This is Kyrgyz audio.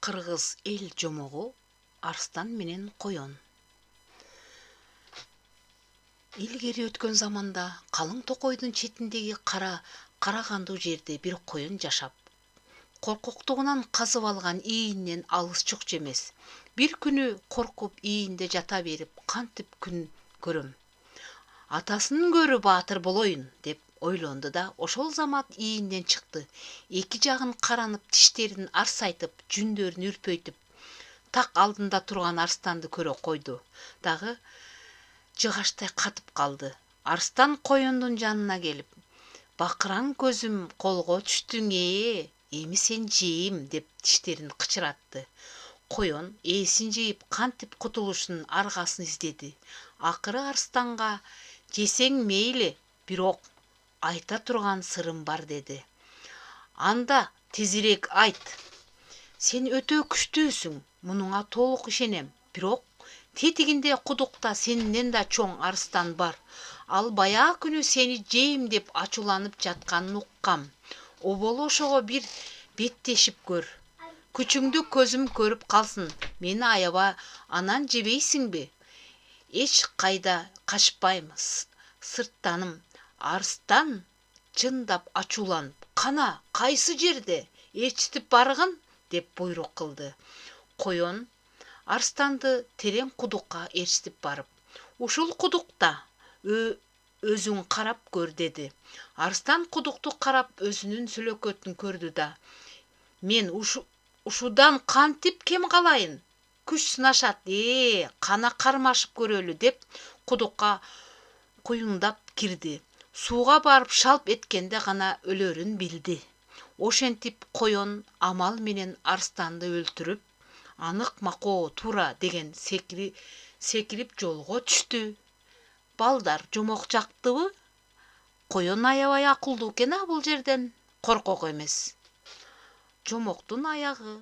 Кыргыз эл жомогу арстан менен коён. Илгери өткөн заманда калың токойдун четиндеги карагандуу жерде бир коён жашап, коркоктугунан казып алган ийинен алыс жокчу эмес. Бир күнү коркуп ийинде жата берип, кантип күн көрөм, атасын көрү баатыр болоюн деп ойлонду да, ошол замат ийинден чыкты. Эки жагын каранып, тиштерин арсайтып, жүндөрүн үрпөйтүп, так алдында турган арстанды көрө койду. Дагы жыгачтай катып калды. Арстан коёндун жанына келип: "Бакыраң көзүм, колго түштүң эми сен жейм" деп тиштерин кычыратты. Коён ээсин жыйып, кантип кутулушунун аргасын издеди. Акыры арстанга: "Жесең мейли, бирок айта турган сырым бар" деди. "Анда тезирээк айт. Сен өтө күчтүүсүң, мунуңа толук ишенем. Бирок тетигинде кудукта сенден да чоң арстан бар. Ал баягы күнү сени жейм деп ачууланып жатканын уккам. Оболу ошого бир беттешип көр. Күчүңдү көзүм көрүп калсын. Мени аяба, анан жебейсиңби?" "Эч кайда качпайм, сырттаным." Арстан чындап ачууланып: "Кана, кайсы жерде? Ээрчитип баргын" деп буйрук кылды. Коён арстанды терең кудукка ээрчитип барып: "Ушул кудукта өзүң карап көр" деди. Арстан кудукту карап, өзүнүн сүлөкөтүн көрдү да: "Мен ушудан кантип кем калайын? Күч сынашат, кана кармашып көрөлү" деп кудукка куюңдап кирди. Сууга барып шалп эткенде гана өлөрүн билди. Ошентип коён амал менен арстанды өлтүрүп, анык макоо туура деген секирип жолго түштү. Балдар, жомок жактыбы? Коён аябай акылдуу экен бул жерден, коркок эмес. Жомоктун аягы.